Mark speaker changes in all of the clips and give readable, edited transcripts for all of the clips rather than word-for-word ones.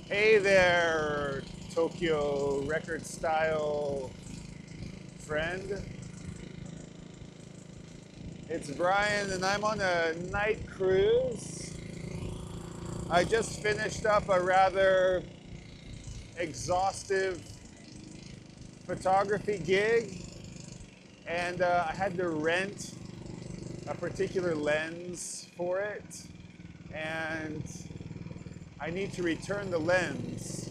Speaker 1: Hey there, Tokyo record style friend. It's Brian, and I'm on a night cruise. I just finished up a rather exhaustive photography gig, and I had to rent a particular lens for it, and I need to return the lens.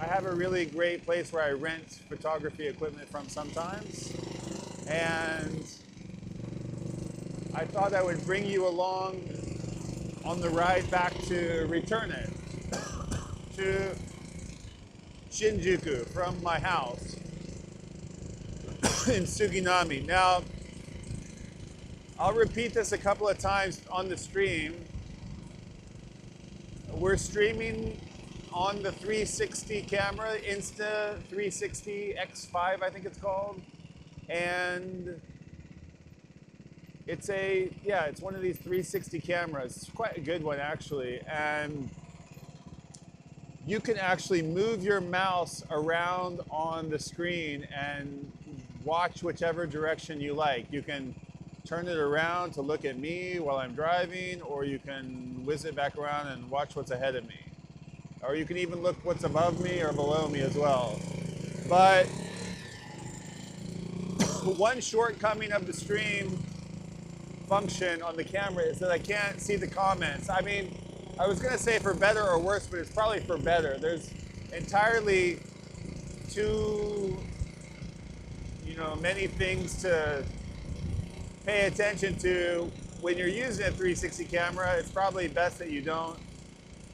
Speaker 1: I have a really great place where I rent photography equipment from sometimes, and I thought I would bring you along on the ride back to return it to Shinjuku from my house in Suginami. Now, I'll repeat this a couple of times on the stream. We're streaming on the 360 camera, Insta 360 X5, I think it's called. And it's one of these 360 cameras. It's quite a good one actually. And you can actually move your mouse around on the screen and watch whichever direction you like. You can turn it around to look at me while I'm driving, or you can whiz it back around and watch what's ahead of me. Or you can even look what's above me or below me as well. But one shortcoming of the stream function on the camera is that I can't see the comments. I mean, I was gonna say for better or worse, but it's probably for better. There's entirely too, many things to pay attention to when you're using a 360 camera. It's probably best that you don't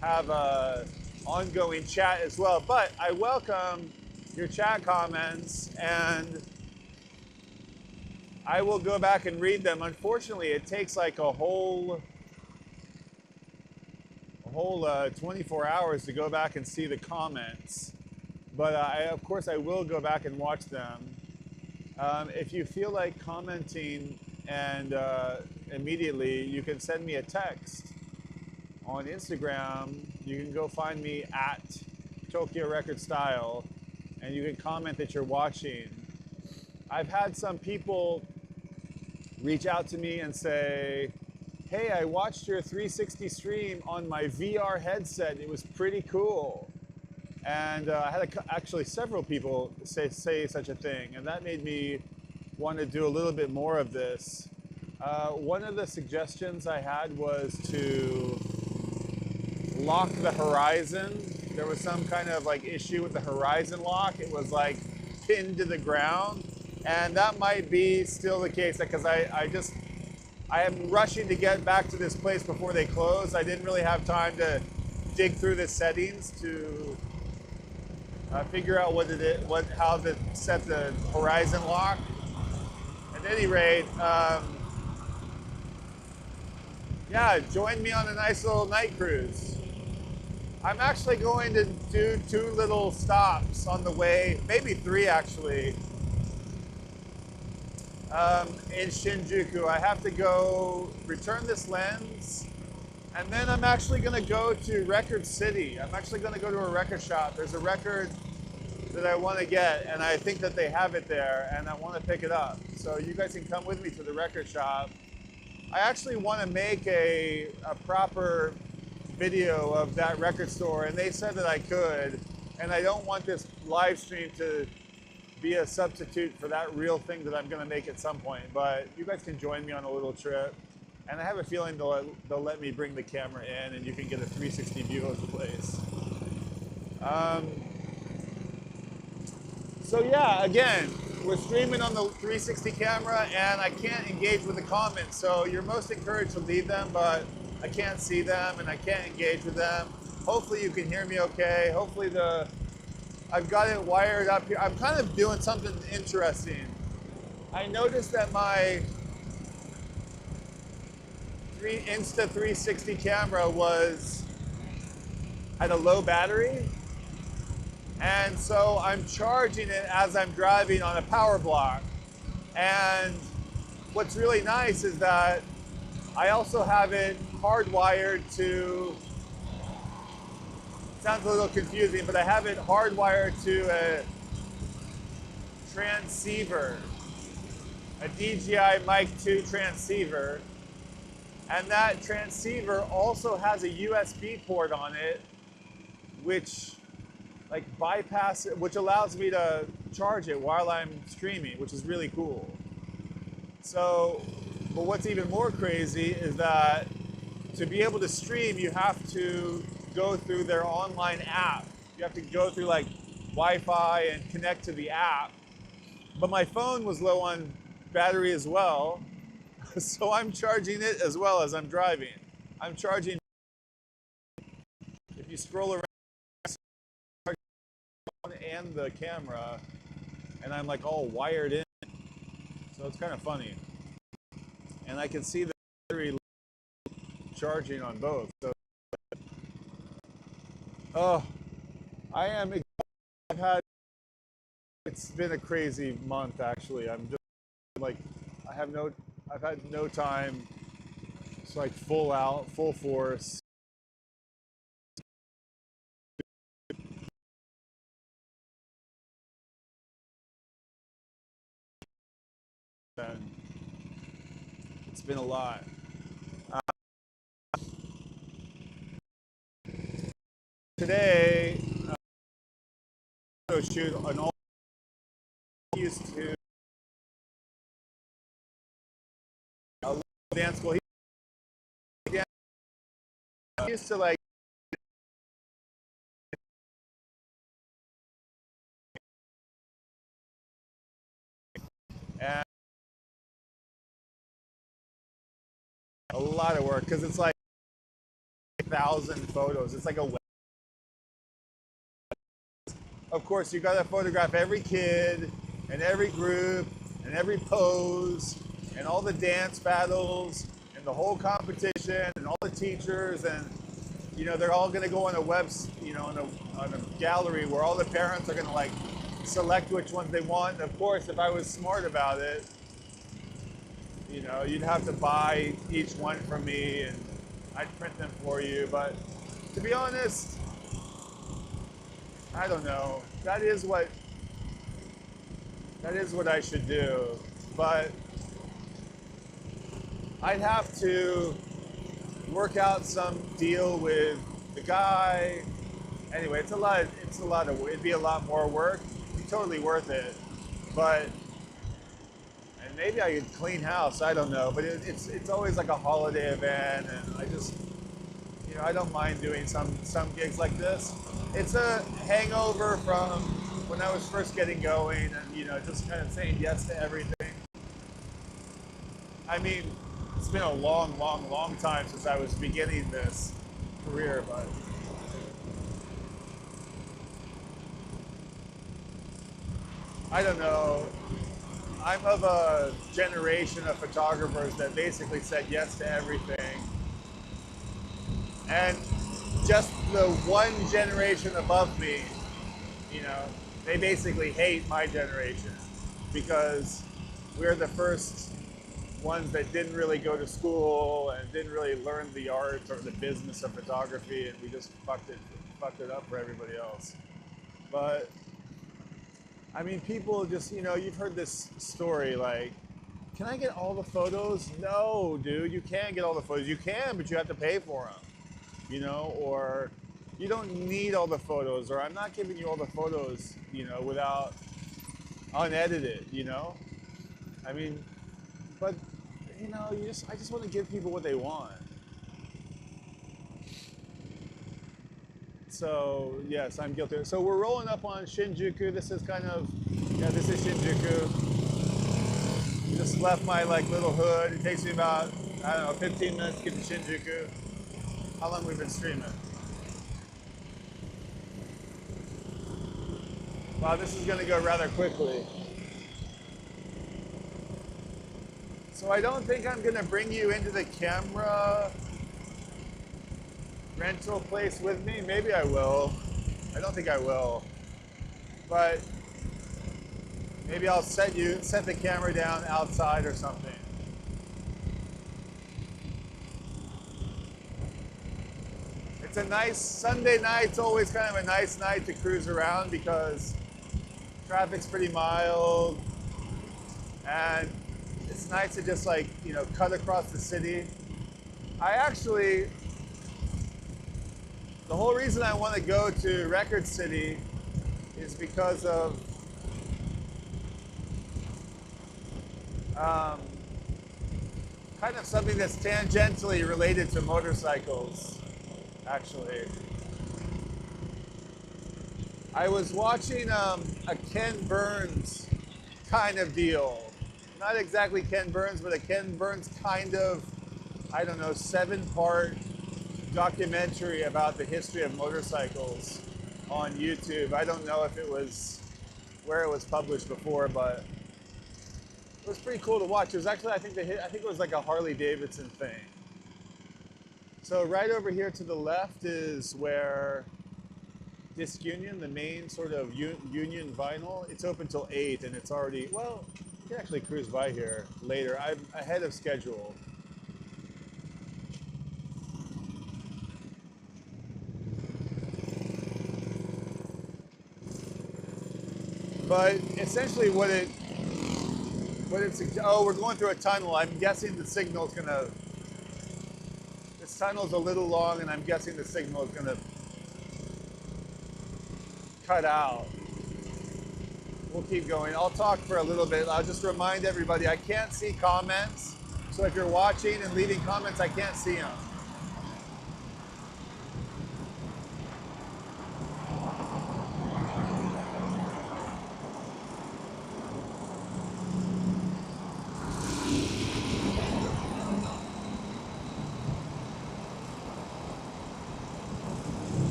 Speaker 1: have a ongoing chat as well. But I welcome your chat comments, and I will go back and read them. Unfortunately, it takes like a whole 24 hours to go back and see the comments. But of course, I will go back and watch them. If you feel like commenting and immediately, you can send me a text on Instagram. You can go find me at Tokyo Record Style, and you can comment that you're watching. I've had some people reach out to me and say, hey, I watched your 360 stream on my VR headset. It was pretty cool. And I had actually several people say such a thing, and that made me want to do a little bit more of this. One of the suggestions I had was to lock the horizon. There was some kind of like issue with the horizon lock. It was like pinned to the ground, and that might be still the case because I am rushing to get back to this place before they close. I didn't really have time to dig through the settings to figure out how to set the horizon lock. At any rate, yeah, join me on a nice little night cruise. I'm actually going to do 2 little stops on the way, maybe 3 actually, in Shinjuku. I have to go return this lens, and then I'm actually going to go to Record City. I'm actually going to go to a record shop. There's a record that I want to get, and I think that they have it there, and I want to pick it up. So you guys can come with me to the record shop. I actually want to make a proper video of that record store, and they said that I could, and I don't want this live stream to be a substitute for that real thing that I'm going to make at some point. But you guys can join me on a little trip, and I have a feeling they'll let me bring the camera in, and you can get a 360 view of the place. So yeah, again, we're streaming on the 360 camera, and I can't engage with the comments. So you're most encouraged to leave them, but I can't see them and I can't engage with them. Hopefully you can hear me okay. Hopefully I've got it wired up here. I'm kind of doing something interesting. I noticed that my Insta 360 camera had a low battery. And so I'm charging it as I'm driving on a power block. And what's really nice is that I also have it hardwired to sounds a little confusing, but I have it hardwired to a transceiver, a DJI Mic 2 transceiver. And that transceiver also has a USB port on it, which which allows me to charge it while I'm streaming, which is really cool. So, but what's even more crazy is that to be able to stream, you have to go through their online app. You have to go through like Wi-Fi and connect to the app. But my phone was low on battery as well. So I'm charging it as well as I'm driving. I'm charging, if you scroll around, and the camera, and I'm like all wired in. So it's kind of funny. And I can see the battery charging on both. So, oh, I am, it's been a crazy month actually. I'm just like, I've had no time. It's like full out, full force. And it's been a lot. Today, shoot an all used to a dance school. He used to like and a lot of work because it's like 1,000 photos. It's like a web. Of course, you got to photograph every kid and every group and every pose and all the dance battles and the whole competition and all the teachers, and they're all going to go on a on a gallery where all the parents are going to like select which ones they want. And of course, if I was smart about it, you'd have to buy each one from me and I'd print them for you. But to be honest, I don't know. That is what I should do. But I'd have to work out some deal with the guy. Anyway, it'd be a lot more work. It'd be totally worth it. But and maybe I could clean house, I don't know. But it's always like a holiday event, and I just I don't mind doing some gigs like this. It's a hangover from when I was first getting going, and just kind of saying yes to everything. I mean, it's been a long, long, long time since I was beginning this career, but I don't know. I'm of a generation of photographers that basically said yes to everything. And just the one generation above me, they basically hate my generation because we're the first ones that didn't really go to school and didn't really learn the art or the business of photography, and we just fucked it up for everybody else. But I mean, people just, you've heard this story like, can I get all the photos? No, dude, you can't get all the photos. You can, but you have to pay for them. Or you don't need all the photos, or I'm not giving you all the photos, without unedited, I mean, but, I just want to give people what they want. So, yes, I'm guilty. So we're rolling up on Shinjuku. This is this is Shinjuku. Just left my little hood. It takes me about, I don't know, 15 minutes to get to Shinjuku. How long we've been streaming? Wow, this is going to go rather quickly. So I don't think I'm going to bring you into the camera rental place with me. Maybe I will. I don't think I will. But maybe I'll set the camera down outside or something. It's a nice Sunday night. It's always kind of a nice night to cruise around because traffic's pretty mild, and it's nice to just like, you know, cut across the city. I actually, the whole reason I want to go to Record City is because of um, kind of something that's tangentially related to motorcycles, actually. I was watching a Ken Burns kind of deal. Not exactly Ken Burns, but a Ken Burns kind of, I don't know, 7-part documentary about the history of motorcycles on YouTube. I don't know if it was where it was published before, but it was pretty cool to watch. It was actually, I think it was like a Harley Davidson thing. So right over here to the left is where Disc Union, the main sort of Union Vinyl, it's open till 8 and it's already, well, you can actually cruise by here later. I'm ahead of schedule. But essentially what it's, oh, we're going through a tunnel. I'm guessing the signal's gonna, this tunnel's a little long and I'm guessing the signal is gonna cut out. We'll keep going. I'll talk for a little bit. I'll just remind everybody, I can't see comments. So if you're watching and leaving comments, I can't see them.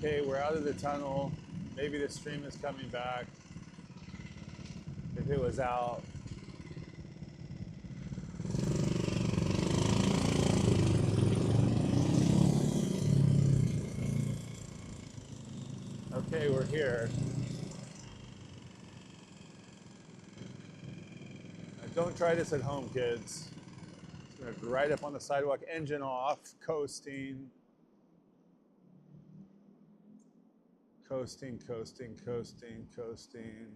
Speaker 1: Okay, we're out of the tunnel. Maybe the stream is coming back. If it was out. Okay, we're here. Don't try this at home, kids. It's gonna be right up on the sidewalk, engine off, coasting. Coasting, coasting, coasting, coasting.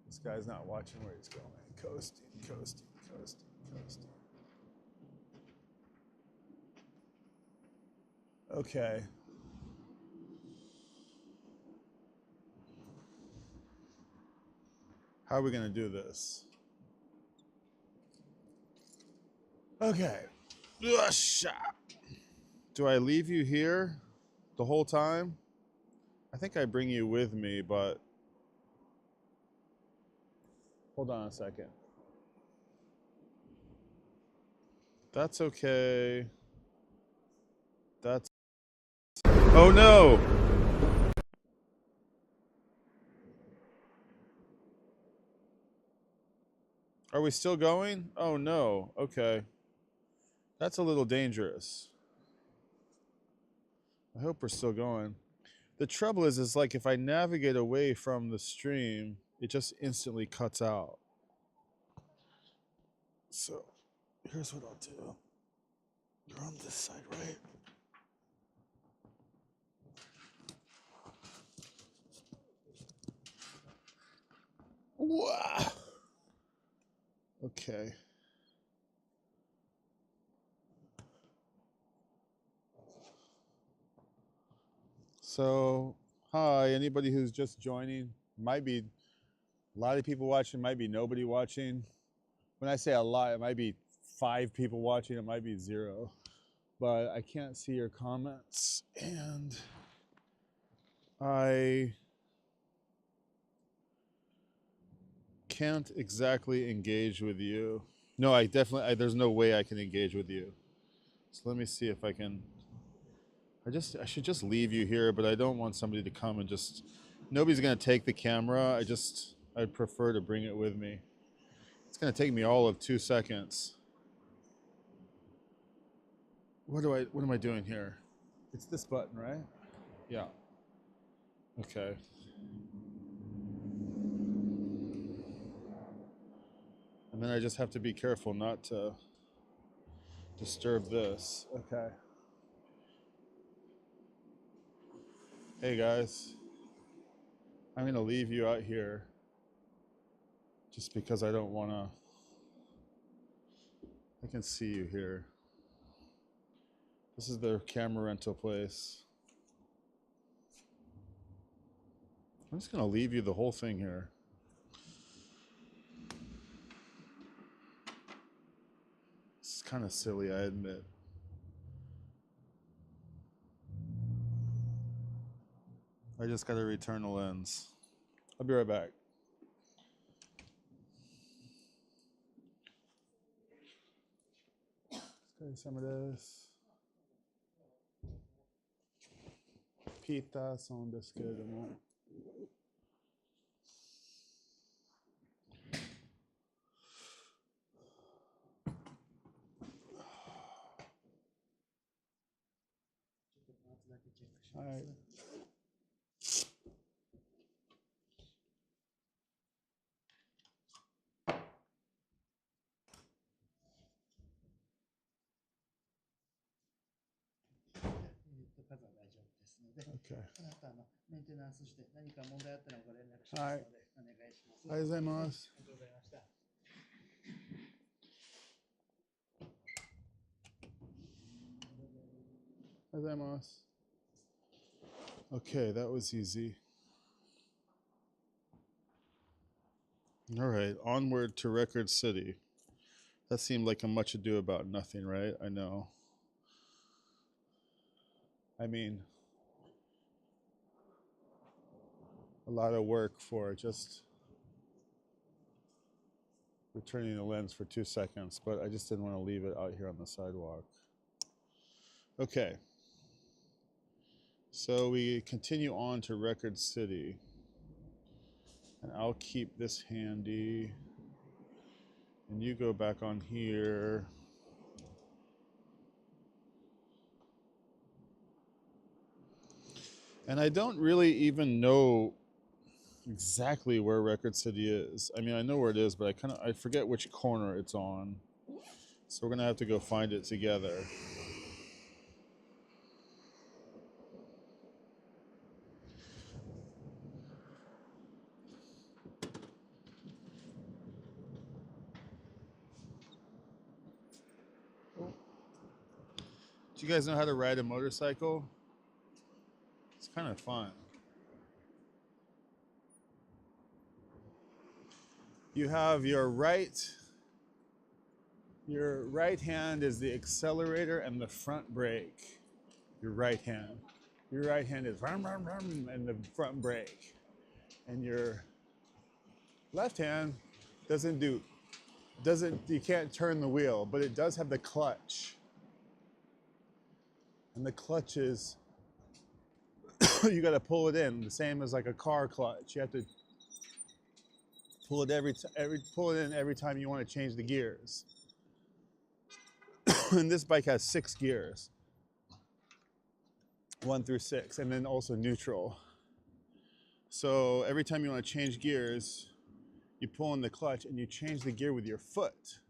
Speaker 1: This guy's not watching where he's going. Coasting, coasting, coasting, coasting. Okay. How are we gonna do this? Okay. Do I leave you here the whole time? I think I bring you with me, but hold on a second. That's okay. That's, oh no! Are we still going? Oh no, okay. That's a little dangerous. I hope we're still going. The trouble is like if I navigate away from the stream, it just instantly cuts out. So here's what I'll do. You're on this side, right? Wow. Okay. So, hi, anybody who's just joining. Might be a lot of people watching, might be nobody watching. When I say a lot, it might be 5 people watching, it might be 0. But I can't see your comments, and I can't exactly engage with you. No, I definitely, there's no way I can engage with you. So let me see if I can. I should just leave you here, but I don't want somebody to come and just. Nobody's gonna take the camera. I'd prefer to bring it with me. It's gonna take me all of 2 seconds. What am I doing here? It's this button, right? Yeah. Okay. And then I just have to be careful not to disturb this. Okay. Hey guys, I'm gonna leave you out here just because I don't wanna. I can see you here. This is their camera rental place. I'm just gonna leave you the whole thing here. It's kind of silly, I admit. I just gotta return the lens. I'll be right back. Let's go some of this. Pita son desquedement. All right. Okay. はい。ありがとうございます。Okay, that was easy. All right, onward to Record City. That seemed like a much ado about nothing, right? I know. I mean, a lot of work for just returning the lens for 2 seconds, but I just didn't want to leave it out here on the sidewalk. Okay. So we continue on to Record City. And I'll keep this handy. And you go back on here. And I don't really even know exactly where Record City is. I mean, I know where it is, but I forget which corner it's on. So we're gonna have to go find it together. Do you guys know how to ride a motorcycle? It's kind of fun. You have your right hand is the accelerator and the front brake. Your right hand. Your right hand is rum, rum, rum, and the front brake. And your left hand you can't turn the wheel, but it does have the clutch. And the clutch is, you got to pull it in, the same as like a car clutch. You have to pull it in every time you want to change the gears. And this bike has 6 gears, 1 through 6, and then also neutral. So every time you want to change gears, you pull in the clutch and you change the gear with your foot.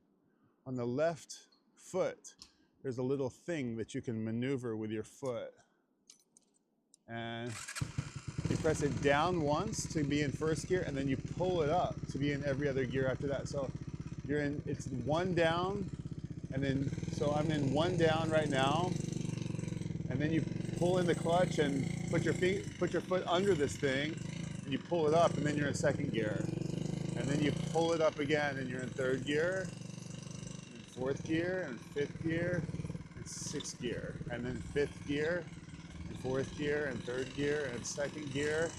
Speaker 1: On the left foot, there's a little thing that you can maneuver with your foot. And you press it down once to be in first gear, and then you pull it up to be in every other gear after that. So it's 1 down, and then, so I'm in 1 down right now, and then you pull in the clutch and put your foot under this thing, and you pull it up, and then you're in 2nd gear. And then you pull it up again, and you're in 3rd gear, and 4th gear, and 5th gear, and 6th gear, and then 5th gear, and 4th gear, and 3rd gear, and 2nd gear,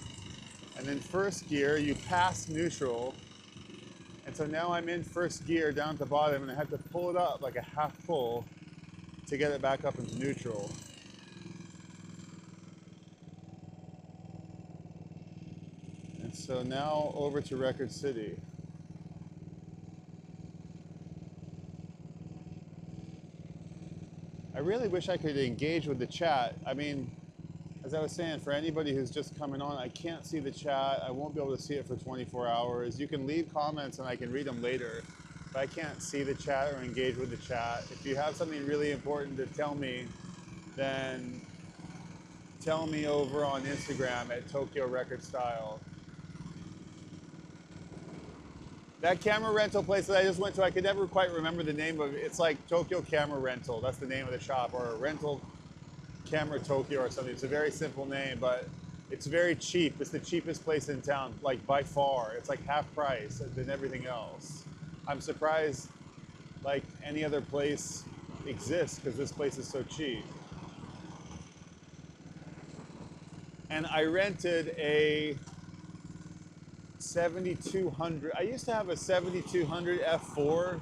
Speaker 1: and then 1st gear, you pass neutral, and so now I'm in 1st gear down at the bottom, and I have to pull it up like a half pull to get it back up into neutral. And so now over to Record City. I really wish I could engage with the chat. I mean, as I was saying, for anybody who's just coming on, I can't see the chat. I won't be able to see it for 24 hours. You can leave comments and I can read them later, but I can't see the chat or engage with the chat. If you have something really important to tell me, then tell me over on Instagram at Tokyo Record Style. That camera rental place that I just went to, I could never quite remember the name of it. It's like Tokyo Camera Rental. That's the name of the shop, or Rental Camera Tokyo or something. It's a very simple name, but it's very cheap. It's the cheapest place in town, like by far. It's like half price than everything else. I'm surprised like any other place exists because this place is so cheap. And I rented a 7200. I used to have a 7200 f4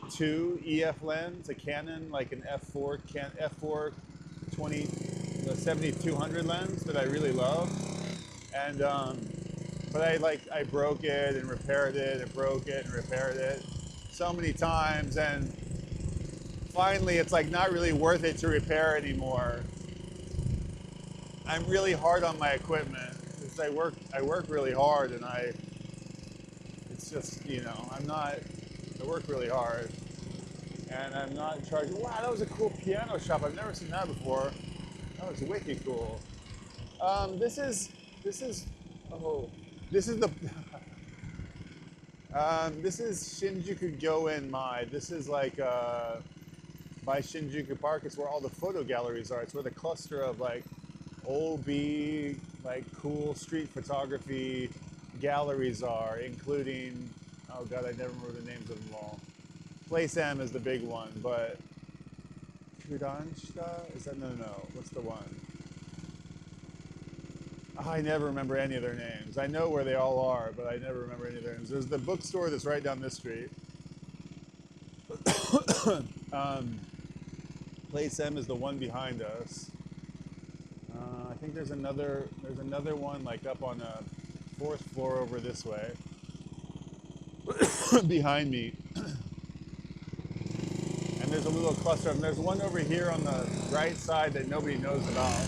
Speaker 1: 2 EF lens, a Canon, like an f4 20 7200 lens that I really love. And but I broke it and repaired it and broke it and repaired it so many times, and finally it's like not really worth it to repair anymore. I'm really hard on my equipment because I work really hard, and it's just, you know, I work really hard and I'm not charging. Wow, that was a cool piano shop. I've never seen that before. That was wicked cool. This is the this is Shinjuku Gyoen Mai. This is like by Shinjuku Park. It's where all the photo galleries are. It's where the cluster of like OB, like cool street photography galleries are, including, oh god, I never remember the names of them all. Place M is the big one, but Kudanshita? Is that, no, what's the one? Oh, I never remember any of their names. I know where they all are, but I never remember any of their names. There's the bookstore that's right down this street. Place M is the one behind us. I think there's another one like up on a fourth floor over this way behind me. And there's a little cluster of them. There's one over here on the right side that nobody knows about,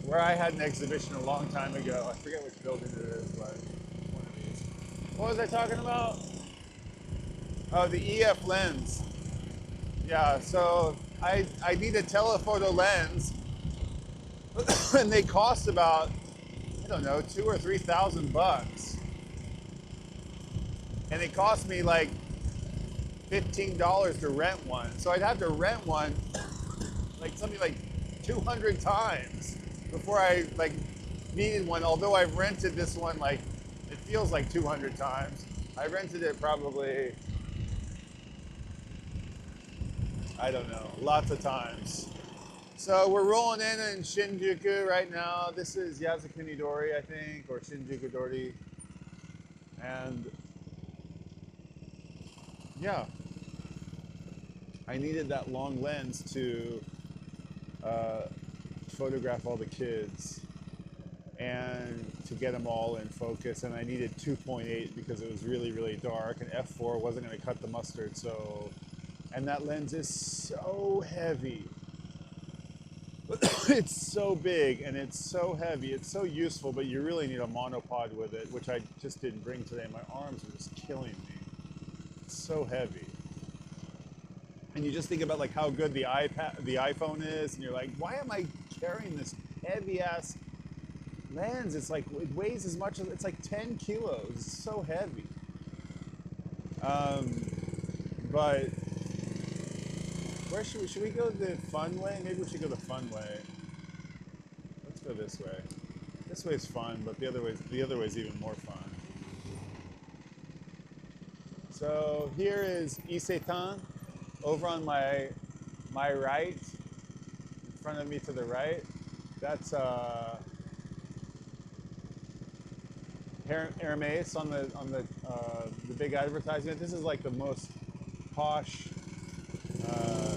Speaker 1: where I had an exhibition a long time ago. I forget which building it is, but one of these. What was I talking about? Oh, the EF lens. Yeah, so I need a telephoto lens, and they cost about, I don't know, $2,000 or $3,000, and it cost me like $15 to rent one. So I'd have to rent one like something like 200 times before I like needed one. Although I've rented this one, like, it feels like 200 times. I rented it probably, I don't know, lots of times. So we're rolling in Shinjuku right now. This is Yasukuni Dori, I think, or Shinjuku Dori. And yeah, I needed that long lens to photograph all the kids and to get them all in focus. And I needed 2.8 because it was really, really dark, and f4 wasn't going to cut the mustard. So, and that lens is so heavy. It's so big and it's so heavy. It's so useful, but you really need a monopod with it, which I just didn't bring today. My arms are just killing me. It's so heavy. And you just think about like how good the iPhone is, and you're like, why am I carrying this heavy ass lens? It's like, it weighs as much as, it's like 10 kilos. It's so heavy. But where should we go the fun way? Maybe we should go the fun way. Let's go this way. This way's fun, but the other way's even more fun. So here is Isetan, over on my right, in front of me to the right. That's Hermes on the big advertisement. This is like the most posh uh,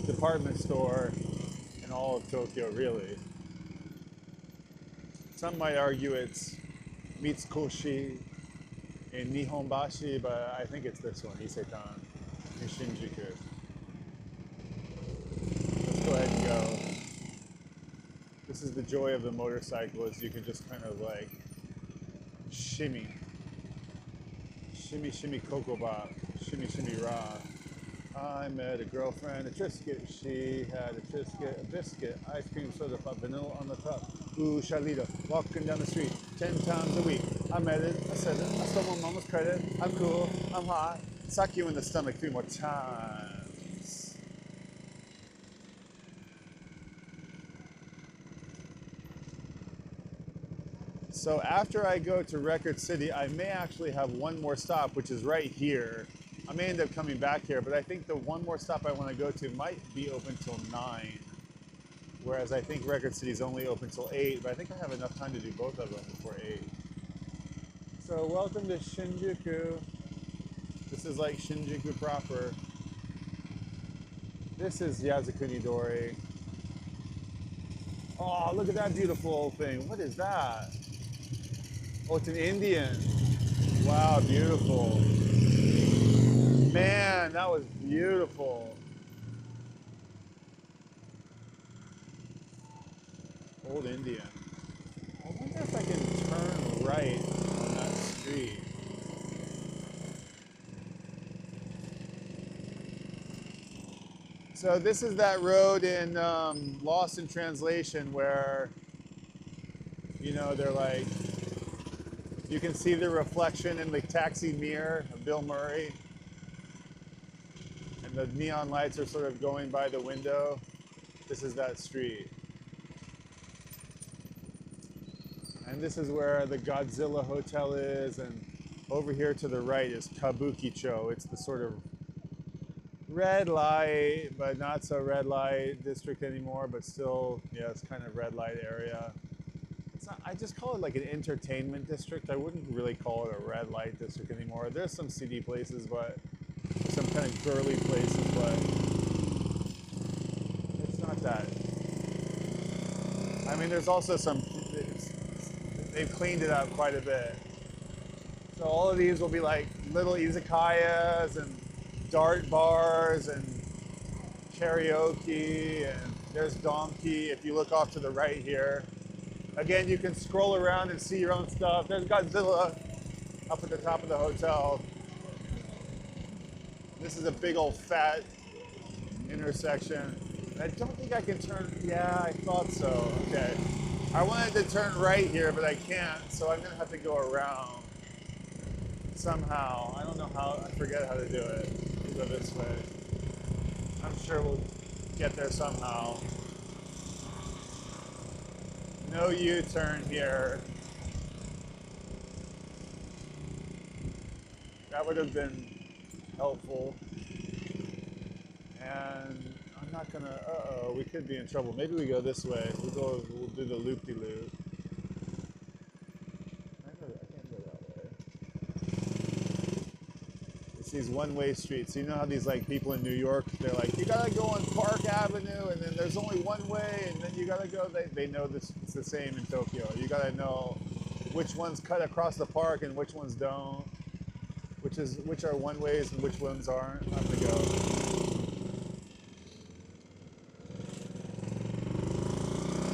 Speaker 1: department store in all of Tokyo, really. Some might argue it's Mitsukoshi in Nihonbashi, but I think it's this one, Isetan, in Shinjuku. Let's go ahead and go. This is the joy of the motorcycle, is you can just kind of like shimmy. Shimmy, shimmy, kokoba. Shimmy, shimmy, ra. I met a girlfriend, a Triscuit. She had a Triscuit, a biscuit, ice cream, soda pop, vanilla on the top. Ooh, Shalita, walking down the street 10 times a week. I met it, I said it, I stole my mama's credit. I'm cool, I'm hot. Suck you in the stomach 3 more times. So after I go to Record City, I may actually have one more stop, which is right here. I may end up coming back here, but I think the one more stop I want to go to might be open till 9. Whereas I think Record City's only open till 8, but I think I have enough time to do both of them before 8. So welcome to Shinjuku. This is like Shinjuku proper. This is Yasukuni Dori. Oh, look at that beautiful thing. What is that? Oh, it's an Indian. Wow, beautiful. Man, that was beautiful. Old Indian. I wonder if I can turn right on that street. So this is that road in Lost in Translation where, you know, they're like, you can see the reflection in the taxi mirror of Bill Murray. And the neon lights are sort of going by the window. This is that street. And this is where the Godzilla Hotel is. And over here to the right is Kabukicho. It's the sort of red light, but not so red light district anymore, but still, yeah, it's kind of red light area. It's not, I just call it like an entertainment district. I wouldn't really call it a red light district anymore. There's some city places, but some kind of girly places, but it's not that. I mean, there's also some, they've cleaned it up quite a bit. So all of these will be like little izakayas and dart bars and karaoke, and there's Donkey if you look off to the right here. Again, you can scroll around and see your own stuff. There's Godzilla up at the top of the hotel. This is a big old fat intersection. I don't think I can turn, yeah, I thought so, okay. I wanted to turn right here, but I can't, so I'm gonna have to go around somehow. I don't know how, I forget how to do it. We'll go this way. I'm sure we'll get there somehow. No U-turn here. That would have been helpful. And I'm not gonna, uh-oh, we could be in trouble. Maybe we go this way. We'll do the loop-de-loop. I can't go that way. It's these one-way streets. So you know how these like people in New York, they're like, you gotta go on Park Avenue, and then there's only one way, and then you gotta go, they know this, it's the same in Tokyo. You gotta know which ones cut across the park and which ones don't. Which are one ways and which ones aren't. I'm gonna go.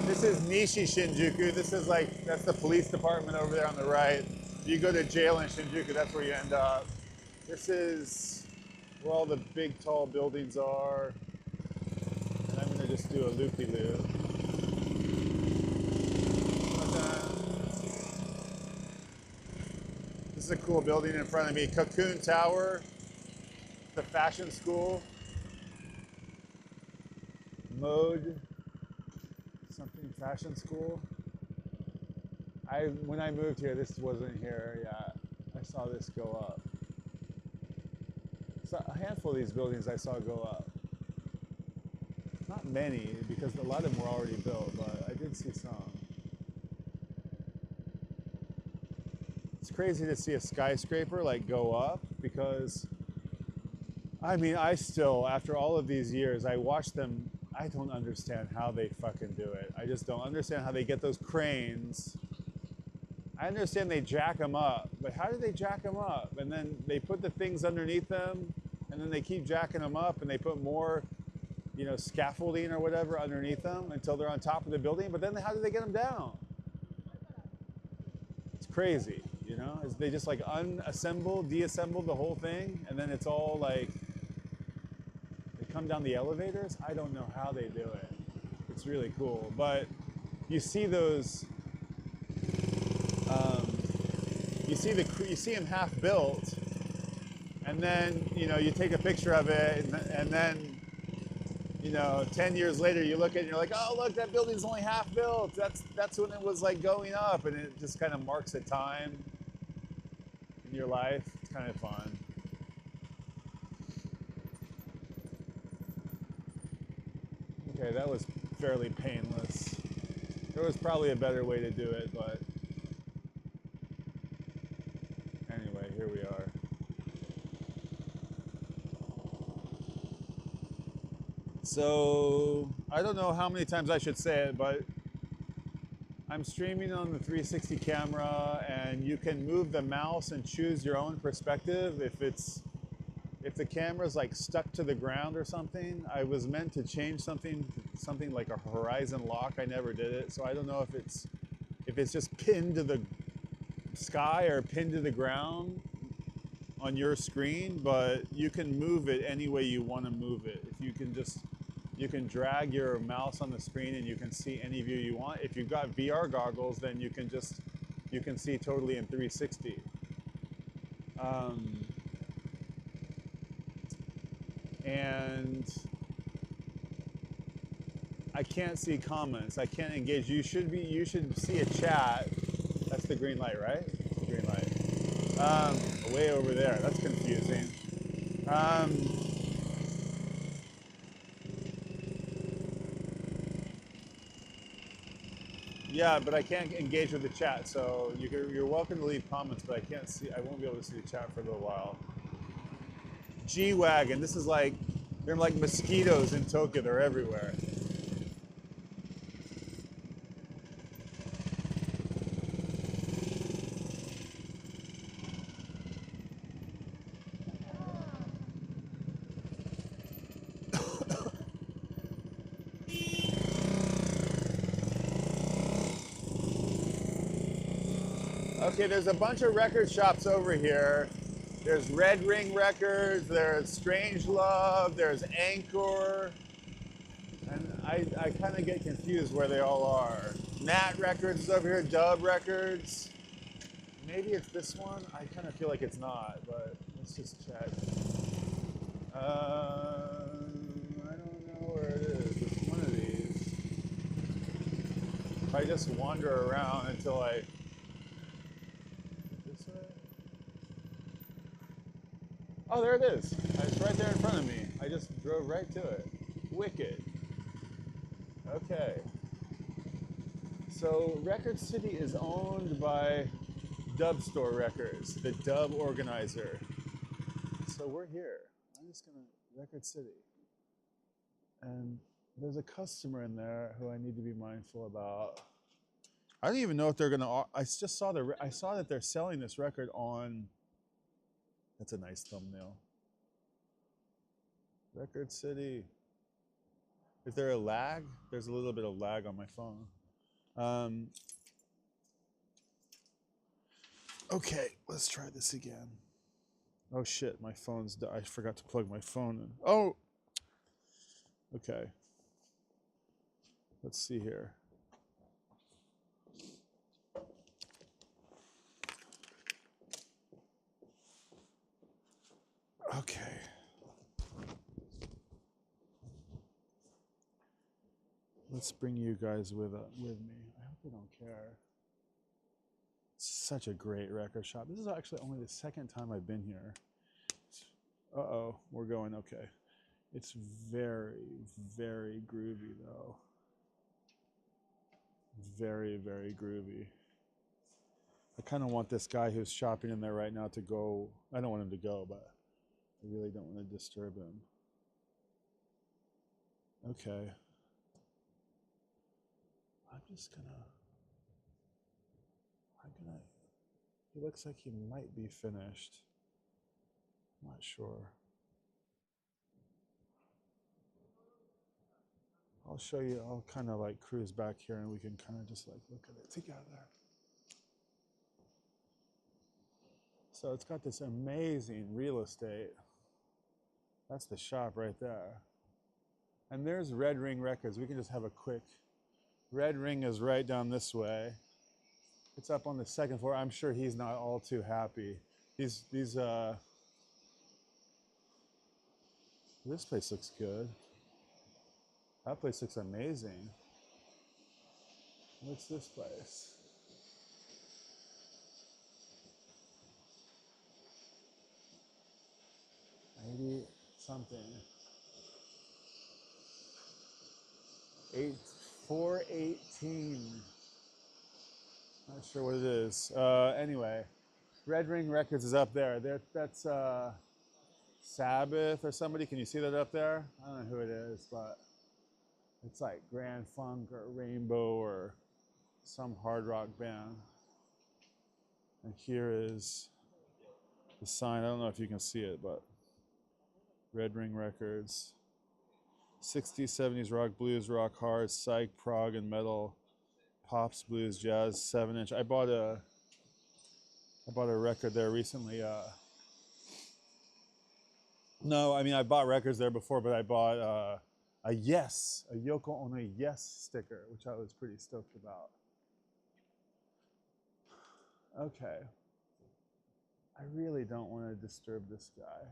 Speaker 1: This is Nishi Shinjuku. This is like, that's the police department over there on the right. You go to jail in Shinjuku, that's where you end up. This is where all the big tall buildings are. And I'm gonna just do a loop-de-loop. This is a cool building in front of me. Cocoon Tower, the fashion school. Mode, something fashion school. When I moved here, this wasn't here yet. I saw this go up. So a handful of these buildings I saw go up. Not many, because a lot of them were already built, but I did see some. It's crazy to see a skyscraper like go up, because I mean, I still, after all of these years, I watch them. I don't understand how they fucking do it. I just don't understand how they get those cranes. I understand they jack them up, but how do they jack them up? And then they put the things underneath them, and then they keep jacking them up, and they put more, you know, scaffolding or whatever underneath them until they're on top of the building. But then how do they get them down? It's crazy, you know? They just like unassemble, deassemble the whole thing, and then it's all like they come down the elevators. I don't know how they do it. It's really cool, but you see those. You see them half built, and then you know you take a picture of it, and then you know 10 years later you look at it and you're like, oh look, that building's only half built. That's when it was like going up, and it just kind of marks a time in your life. It's kind of fun. Okay, that was fairly painless. There was probably a better way to do it, but anyway, here we are. So, I don't know how many times I should say it, but I'm streaming on the 360 camera, and you can move the mouse and choose your own perspective if the camera's like stuck to the ground or something. I was meant to change something like a horizon lock. I never did it, so I don't know if it's just pinned to the sky or pinned to the ground on your screen, but you can move it any way you want to move it. If you can drag your mouse on the screen and you can see any view you want. If you've got VR goggles, then you can see totally in 360. And I can't see comments. I can't engage. You should see a chat. That's the green light, right? Green light. Way over there. That's confusing. Yeah, but I can't engage with the chat, so you're welcome to leave comments, but I won't be able to see the chat for a little while. G-Wagon, this is like, they're like mosquitoes in Tokyo, they're everywhere. Okay, there's a bunch of record shops over here. There's Red Ring Records, there's Strange Love, there's Anchor, and I kind of get confused where they all are. Nat Records is over here, Dub Records. Maybe it's this one? I kind of feel like it's not, but let's just check. I don't know where it is. It's one of these. If I just wander around until I... This way? Oh, there it is. It's right there in front of me. I just drove right to it. Wicked. Okay. So Record City is owned by Dub Store Records, the dub organizer. So we're here. I'm just gonna Record City. And there's a customer in there who I need to be mindful about. I don't even know if they're gonna, I just saw I saw that they're selling this record on, that's a nice thumbnail. Record City. Is there a lag? There's a little bit of lag on my phone. Okay, let's try this again. Oh shit, my phone's, I forgot to plug my phone in. Oh, okay. Let's see here. Okay. Let's bring you guys with me. I hope you don't care. It's such a great record shop. This is actually only the second time I've been here. Uh-oh, we're going okay. It's very, very groovy though. Very, very groovy. I kind of want this guy who's shopping in there right now to go. I don't want him to go, but I really don't want to disturb him. Okay. He looks like he might be finished. I'm not sure. I'll show you, I'll kind of like cruise back here and we can kind of just like look at it together. So it's got this amazing real estate. That's the shop right there. And there's Red Ring Records. We can just have a quick, Red Ring is right down this way. It's up on the second floor. I'm sure he's not all too happy. This place looks good. That place looks amazing. What's this place? Maybe something. 418. Not sure what it is. Anyway, Red Ring Records is up there. That's Sabbath or somebody. Can you see that up there? I don't know who it is, but it's like Grand Funk or Rainbow or some hard rock band. And here is the sign. I don't know if you can see it, but Red Ring Records. 60s, 70s rock, blues, rock, hard, psych, prog, and metal, pops, blues, jazz, 7-inch. I bought a record there recently. No, I mean I bought records there before, but I bought a Yoko Ono Yes sticker, which I was pretty stoked about. Okay. I really don't want to disturb this guy.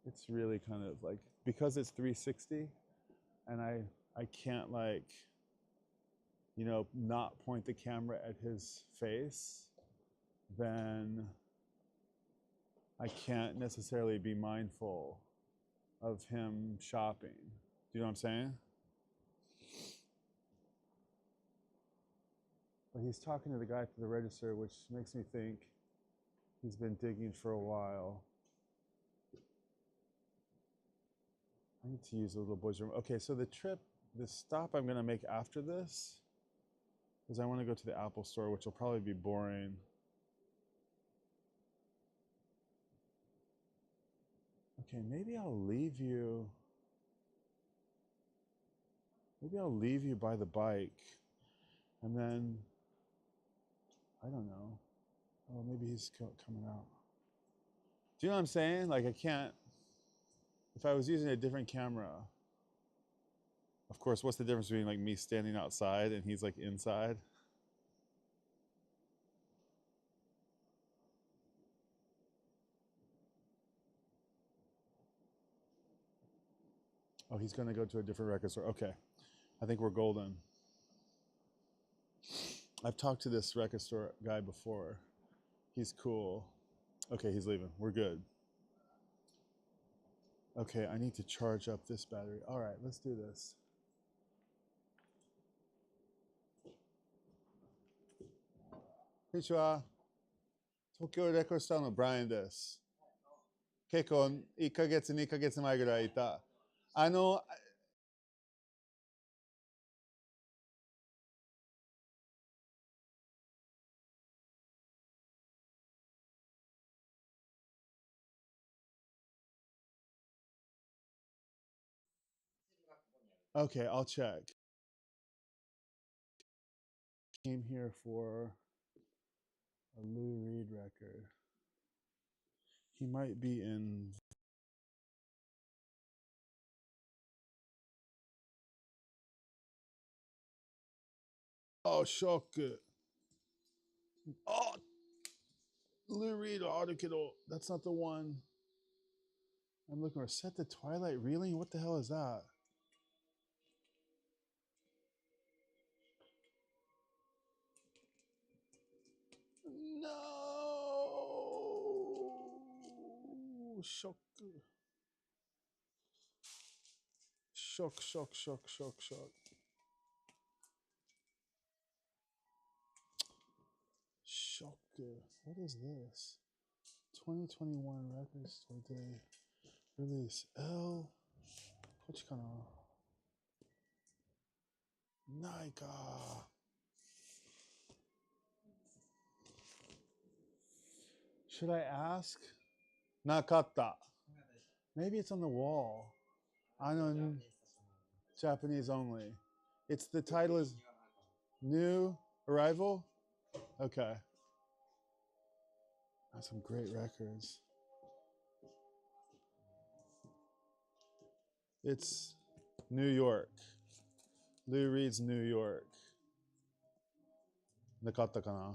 Speaker 1: It's really kind of like, because it's 360 and I can't like, you know, not point the camera at his face, then I can't necessarily be mindful of him shopping. Do you know what I'm saying? But he's talking to the guy at the register, which makes me think he's been digging for a while. I need to use the little boy's room. Okay, so the stop I'm gonna make after this is I want to go to the Apple store, which will probably be boring. Okay, maybe I'll leave you by the bike, and then, I don't know. Oh, maybe he's coming out. Do you know what I'm saying? Like I can't, if I was using a different camera, of course, what's the difference between like me standing outside and he's like inside? Oh, he's gonna go to a different record store. Okay, I think we're golden. I've talked to this record store guy before. He's cool. Okay, he's leaving. We're good. Okay, I need to charge up this battery. All right, let's do this. Konnichiwa. 東京レコードスターのブライアンです。結構1ヶ月、2ヶ月前ぐらいいた。Okay, I'll check. Came here for a Lou Reed record. He might be in. Oh, shock. Oh, Lou Reed, that's not the one. I'm looking for Set the Twilight Reeling. What the hell is that? No. Shock. Shock, shock, shock, shock, shock. Shock. What is this? 2021 Record Store Day release. L. こっちかな? Naika. Should I ask? Nakata. Maybe it's on the wall. I know. Japanese only. It's the title is New Arrival? Okay. That's some great records. It's New York. Lou Reed's New York. Nakata kana?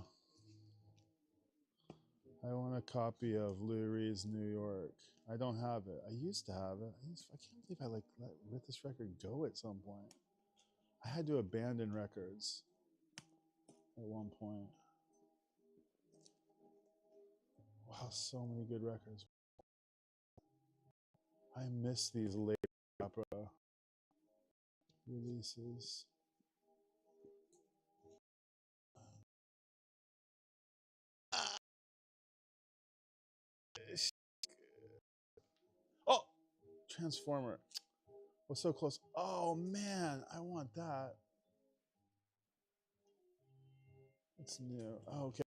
Speaker 1: I want a copy of Lou Reed's New York. I don't have it. I used to have it. I can't believe I let this record go at some point. I had to abandon records at one point. Wow, so many good records. I miss these late opera releases. Oh, Transformer. Was so close. Oh man, I want that. It's new. Oh, okay.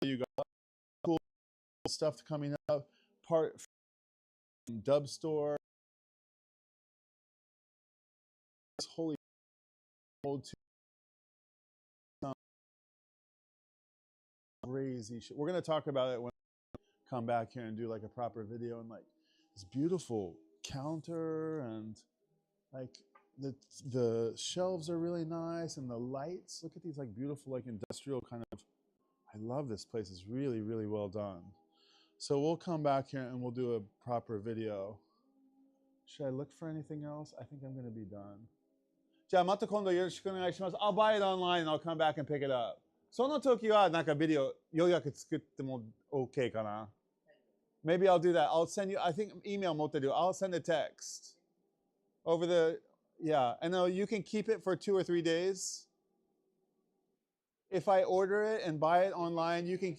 Speaker 1: You got cool stuff coming up. Part from Dub Store. Holy old crazy shit. We're gonna talk about it when we come back here and do like a proper video and like this beautiful counter and like the shelves are really nice and the lights. Look at these like beautiful like industrial kind of. I love this place. It's really really well done. So we'll come back here and we'll do a proper video. Should I look for anything else? I think I'm gonna be done. じゃあまた今度よろしくお願いします。I'll buy it online and I'll come back and pick it up. その時はなんかビデオ予約作っても OK かな? Maybe I'll do that. I'll send you, I think email 持ってる. I'll send a text over the, yeah. And you can keep it for 2 or 3 days. If I order it and buy it online, you can,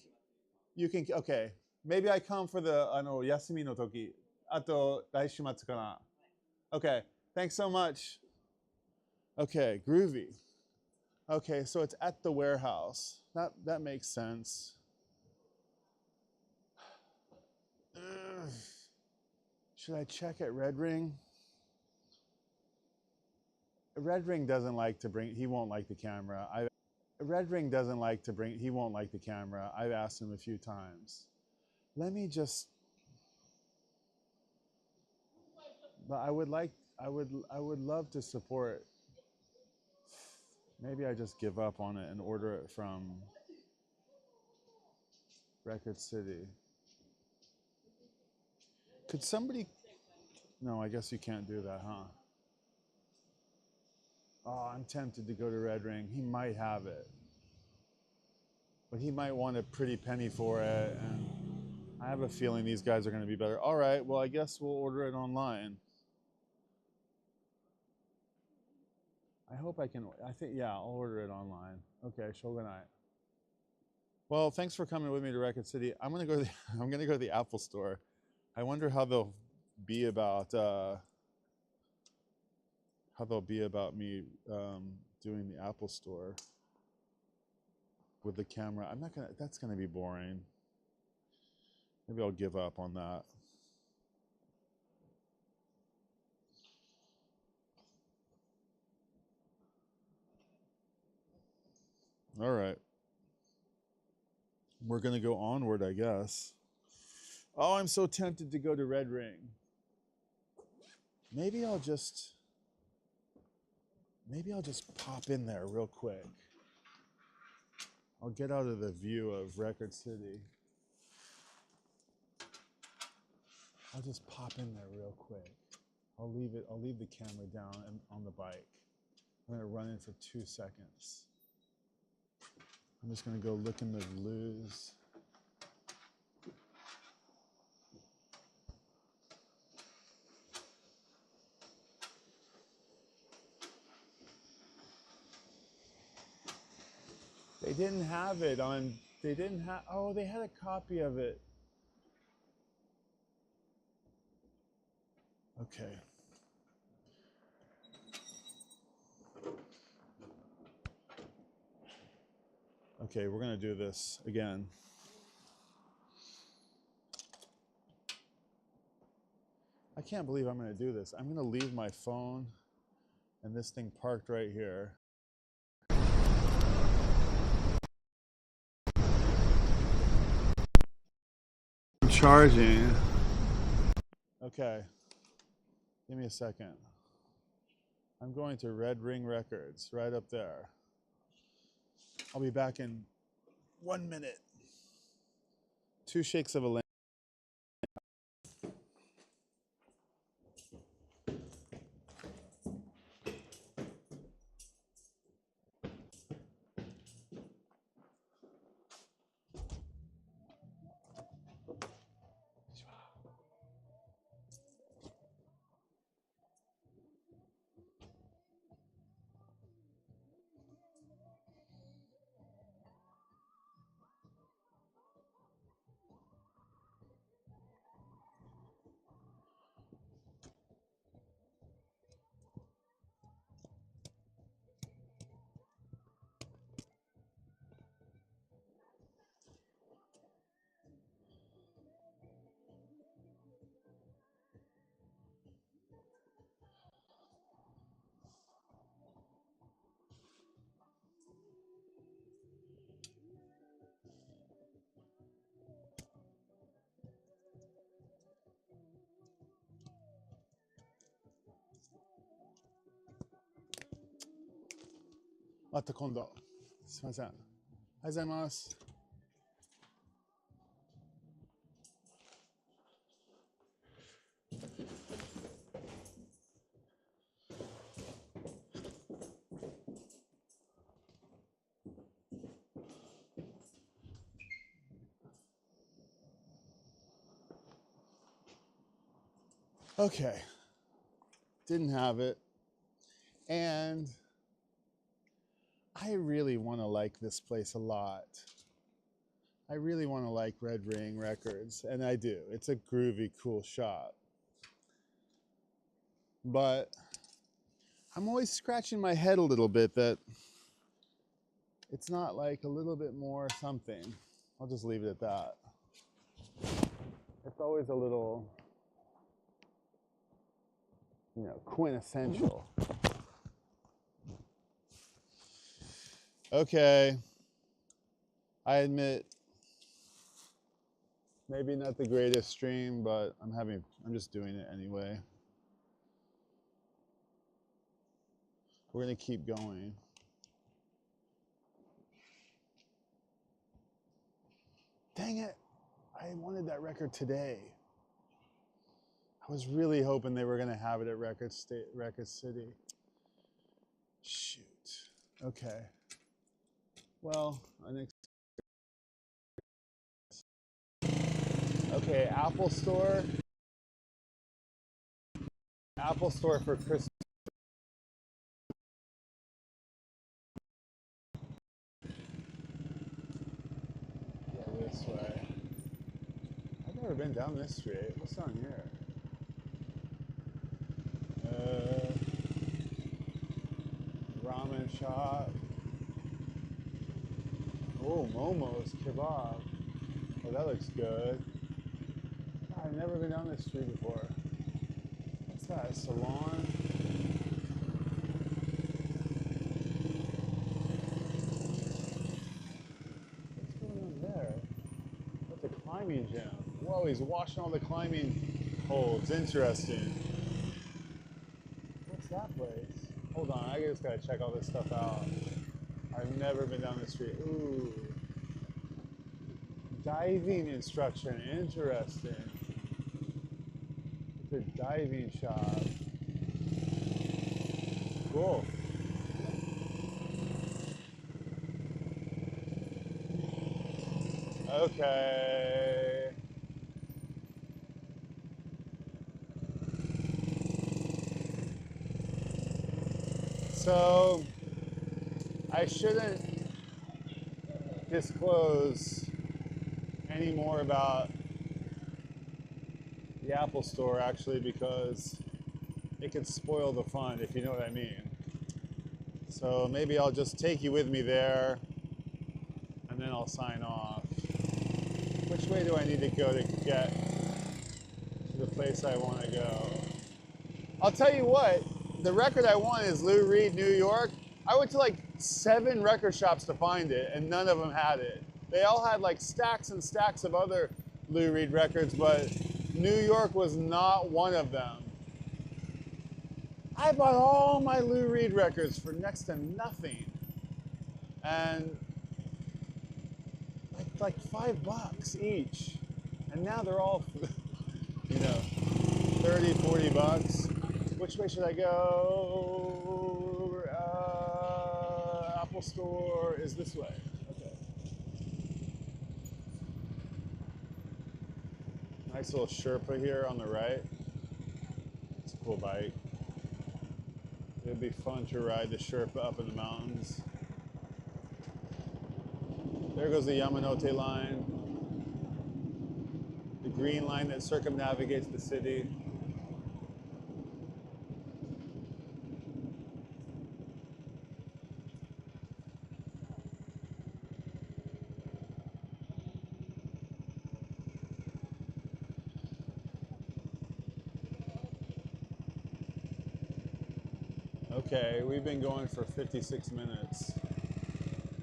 Speaker 1: okay. Maybe I come for the, 休みの時。あと、来週末かな. Okay. Thanks so much. Okay, groovy. Okay, so it's at the warehouse. That makes sense. Ugh. Should I check at Red Ring? Red Ring doesn't like to bring, he won't like the camera. Red Ring doesn't like to bring, he won't like the camera. I've asked him a few times. Let me just, but I would love to support. Maybe I just give up on it and order it from Record City. Could somebody, no, I guess you can't do that, huh? Oh, I'm tempted to go to Red Ring. He might have it. But he might want a pretty penny for it, and I have a feeling these guys are going to be better. All right, well, I guess we'll order it online. I hope I can, I think, yeah, I'll order it online. Okay, shogunai. Well, thanks for coming with me to Record City. I'm gonna go to the Apple Store. I wonder how they'll be about me doing the Apple Store with the camera. That's gonna be boring. Maybe I'll give up on that. All right. We're going to go onward, I guess. Oh, I'm so tempted to go to Red Ring. Maybe I'll just pop in there real quick. I'll get out of the view of Record City. I'll just pop in there real quick. I'll leave the camera down on the bike. I'm gonna run in for 2 seconds. I'm just gonna go look in the Lose. They didn't have it on, they didn't have, oh, they had a copy of it. Okay. Okay, we're gonna do this again. I can't believe I'm gonna do this. I'm gonna leave my phone and this thing parked right here. I'm charging. Okay, give me a second. I'm going to Red Ring Records, right up there. I'll be back in 1 minute. 2 shakes of a lamp. Mata kondo. すいません。おはようございます。Okay, didn't have it. And I really want to like this place a lot. I really want to like Red Ring Records, and I do. It's a groovy, cool shop. But I'm always scratching my head a little bit that it's not like a little bit more something. I'll just leave it at that. It's always a little, you know, quintessential. Okay, I admit, maybe not the greatest stream, but I'm just doing it anyway. We're gonna keep going. Dang it, I wanted that record today. I was really hoping they were gonna have it at Record City. Shoot, okay. Well, okay, Apple Store for Christmas. Yeah, this way. I've never been down this street. What's down here? Ramen shop. Oh, Momo's Kebab. Oh, that looks good. I've never been down this street before. What's that? A salon? What's going on there? That's a climbing gym. Whoa, he's washing all the climbing holds. Interesting. What's that place? Hold on, I just gotta check all this stuff out. I've never been down the street. Ooh. Diving instruction, interesting. the diving shop. Cool. Okay. So I shouldn't disclose any more about the Apple Store actually because it could spoil the fun, if you know what I mean. So maybe I'll just take you with me there and then I'll sign off. Which way do I need to go to get to the place I want to go? I'll tell you what, the record I want is Lou Reed, New York. I went to like 7 record shops to find it and none of them had it. They all had like stacks and stacks of other Lou Reed records, but New York was not one of them. I bought all my Lou Reed records for next to nothing. And like $5 each. And now they're all, you know, 30, 40 bucks. Which way should I go? Apple Store is this way. Okay. Nice little Sherpa here on the right. It's a cool bike. It'd be fun to ride the Sherpa up in the mountains. There goes the Yamanote line. The green line that circumnavigates the city. Okay, we've been going for 56 minutes.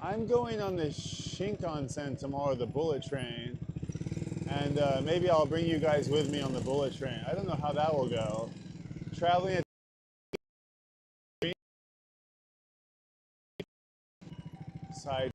Speaker 1: I'm going on the Shinkansen tomorrow, the bullet train. And maybe I'll bring you guys with me on the bullet train. I don't know how that will go. Traveling at side.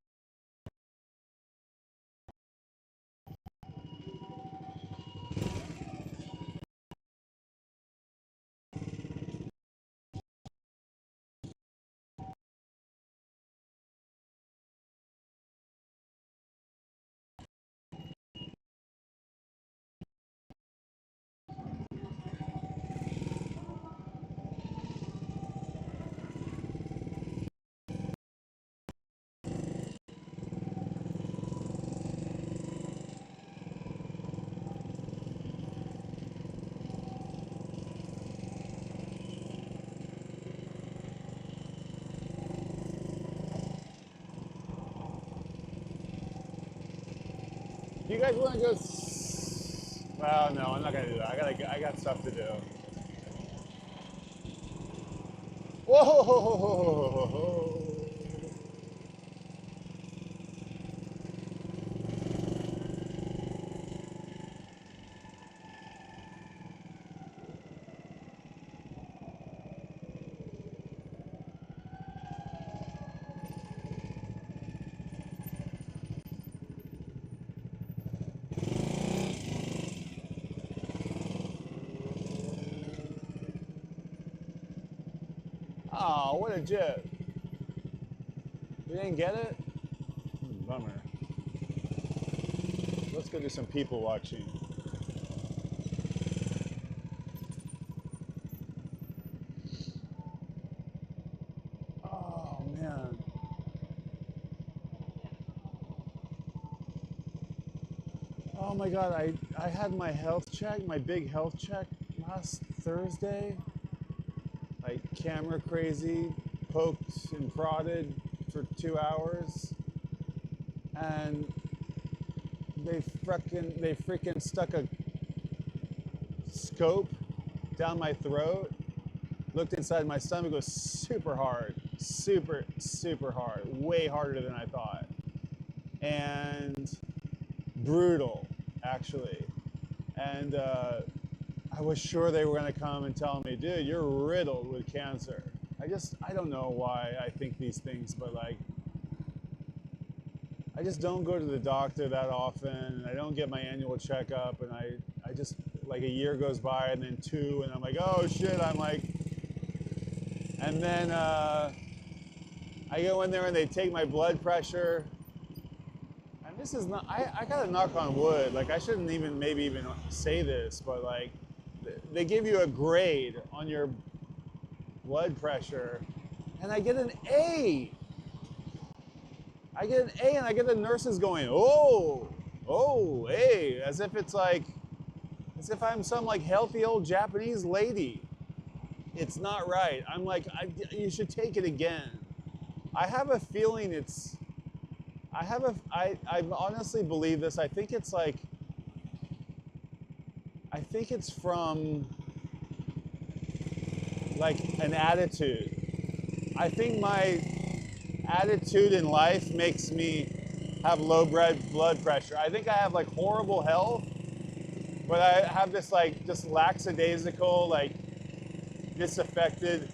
Speaker 1: You guys want to go? Well, no, I'm not gonna do that. I got stuff to do. Whoa! Oh, what a jet! You didn't get it? Bummer. Let's go do some people watching. Oh man. Oh my god, I had my health check, my big health check last Thursday. Like camera crazy, poked and prodded for 2 hours. And they freaking stuck a scope down my throat. Looked inside my stomach, it was super hard. Super hard. Way harder than I thought. And brutal, actually. And I was sure they were going to come and tell me, dude, you're riddled with cancer. I don't know why I think these things, but like, I just don't go to the doctor that often, and I don't get my annual checkup, and I just like a year goes by, and then 2, and I'm like, oh shit, I'm like, and then I go in there and they take my blood pressure. And this is not, I gotta knock on wood. Like, I shouldn't even, maybe even say this, but like, they give you a grade on your blood pressure, and I get an A. I get an A, and I get the nurses going, oh, oh, A, as if it's like, as if I'm some like healthy old Japanese lady. It's not right. I'm like, you should take it again. I have a feeling it's, I honestly believe this. I think it's like, I think it's from like an attitude. I think my attitude in life makes me have low blood pressure. I think I have like horrible health, but I have this like just lackadaisical, like disaffected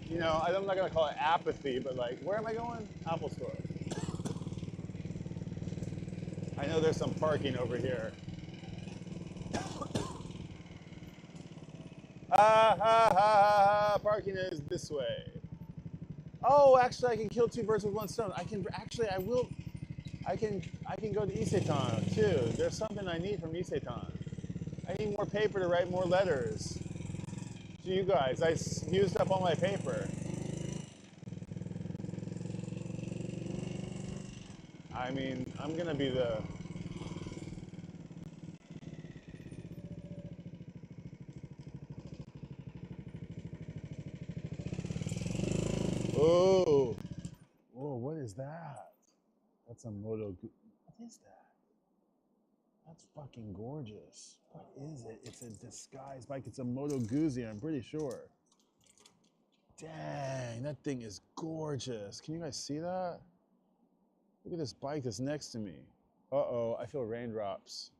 Speaker 1: you know, I'm not gonna call it apathy, but like, where am I going? Apple Store. I know there's some parking over here. Parking is this way. Oh, actually, I can kill 2 birds with 1 stone. I can actually, I can go to Isetan too. There's something I need from Isetan. I need more paper to write more letters to you guys. I used up all my paper. I mean, I'm gonna be the. Oh, oh, what is that? That's a Moto. What is that? That's fucking gorgeous. What is it? It's a disguise bike. It's a Moto Guzzi, I'm pretty sure. Dang, that thing is gorgeous. Can you guys see that? Look at this bike that's next to me. Uh-oh, I feel raindrops.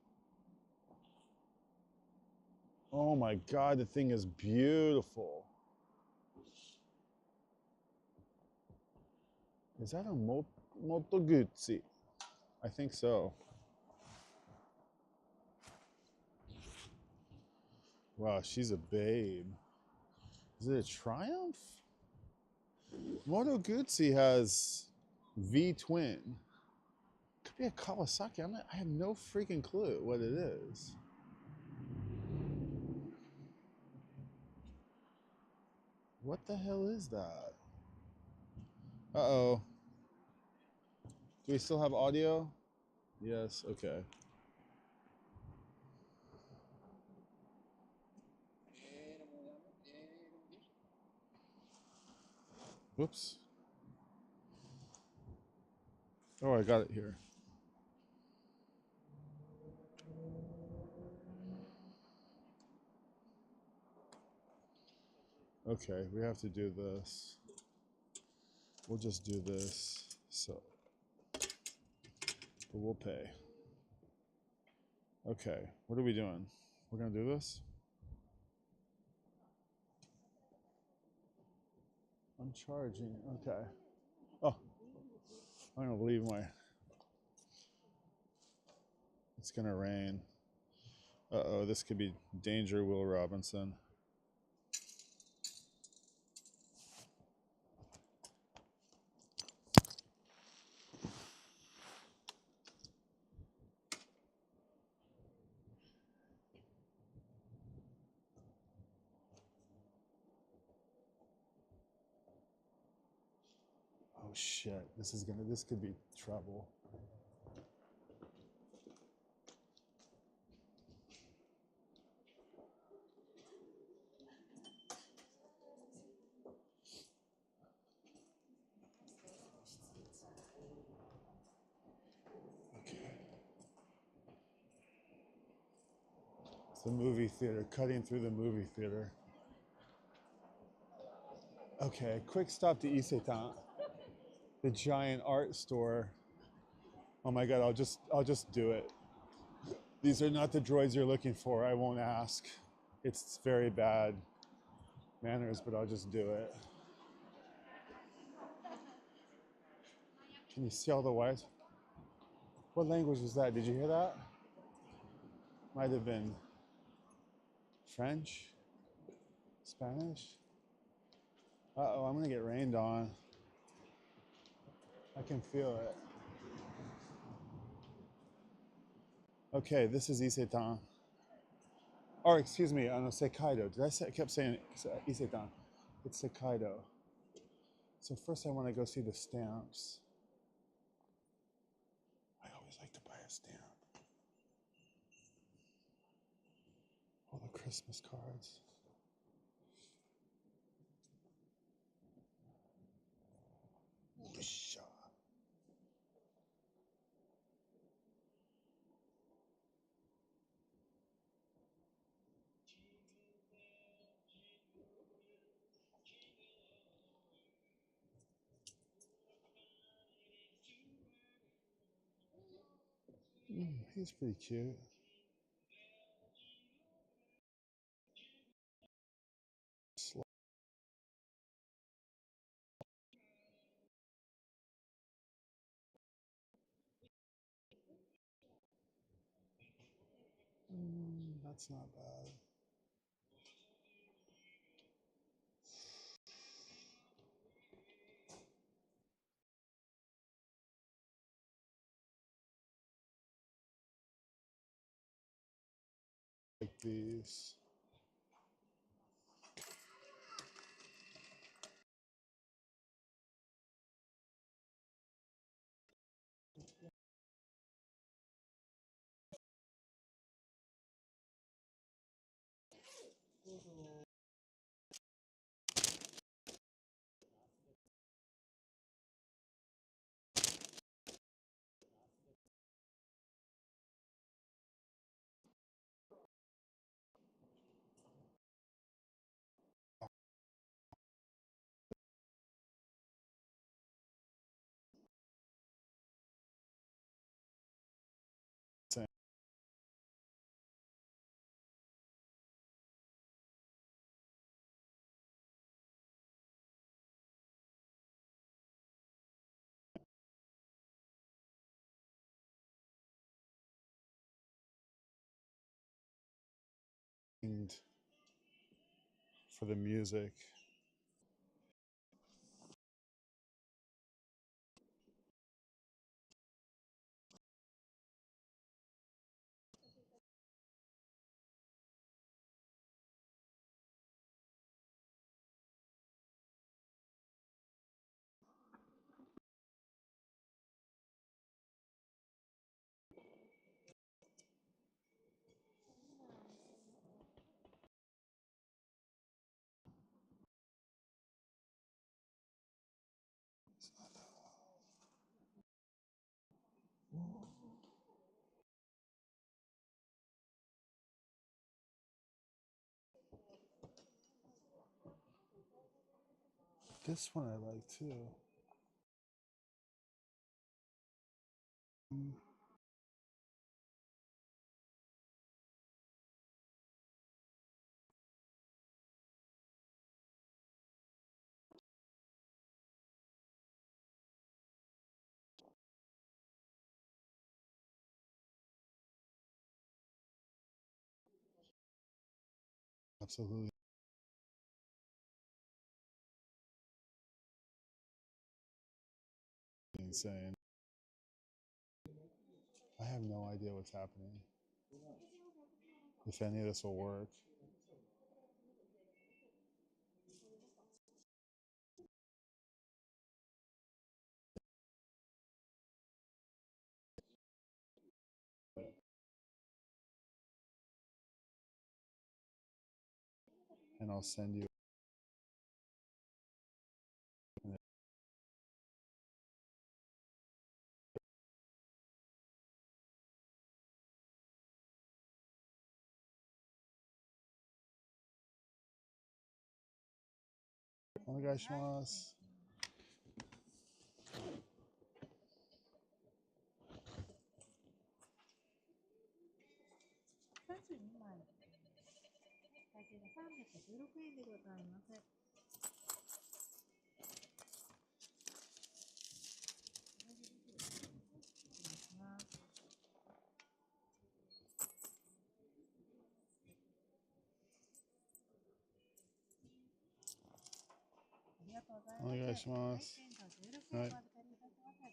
Speaker 1: Oh my God, the thing is beautiful. Is that a Moto Guzzi? I think so. Wow, she's a babe. Is it a Triumph? Moto Guzzi has V-twin. Could be a Kawasaki. I have no freaking clue what it is. What the hell is that? Uh-oh. Do we still have audio? Yes, okay. Whoops. Oh, I got it here. Okay, we have to do this. We'll just do this. So, but we'll pay. Okay, what are we doing? We're gonna do this? I'm charging, okay. Oh, I'm gonna leave my, it's gonna rain. Uh-oh, this could be danger, Will Robinson. Oh shit, this could be trouble. It's the movie theater, cutting through the movie theater. Okay, quick stop to Isetan, the giant art store. Oh my God, I'll just do it. These are not the droids you're looking for. I won't ask. It's very bad manners, but I'll just do it. Can you see all the wires? What language was that? Did you hear that? Might have been French, Spanish. Uh-oh, I'm gonna get rained on. I can feel it. Okay, this is Isetan. Or excuse me, no, Sekkaido. Did I say? I kept saying Isetan. It's Sekkaido. So first I want to go see the stamps. I always like to buy a stamp. All the Christmas cards. Whoosha. He's pretty cute. That's not bad. Like these. And for the music. This one I like too. Absolutely insane. I have no idea what's happening. If any of this will work. And I'll send you. Onegaishimasu.
Speaker 2: 32枚。会計が316円でございます。お願いします。ございます。
Speaker 1: お願いします。
Speaker 2: はい、16円お預かりいたします。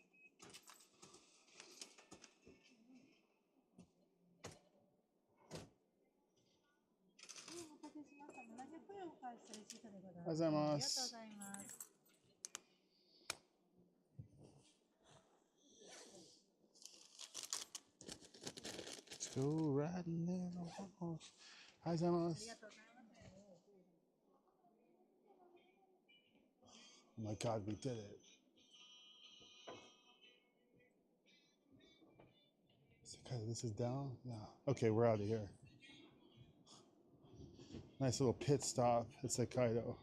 Speaker 2: お待たせしました。700円お返しするレシートでございます。
Speaker 1: ありがとうございま
Speaker 2: ありがとうご
Speaker 1: す。
Speaker 2: ざいます。
Speaker 1: Let's go riding in a horse. ありがとうございます。
Speaker 2: ありがとうございます。
Speaker 1: Oh my God, we did it. Okay, this is down? Yeah. Okay, we're out of here. Nice little pit stop at Hokkaido.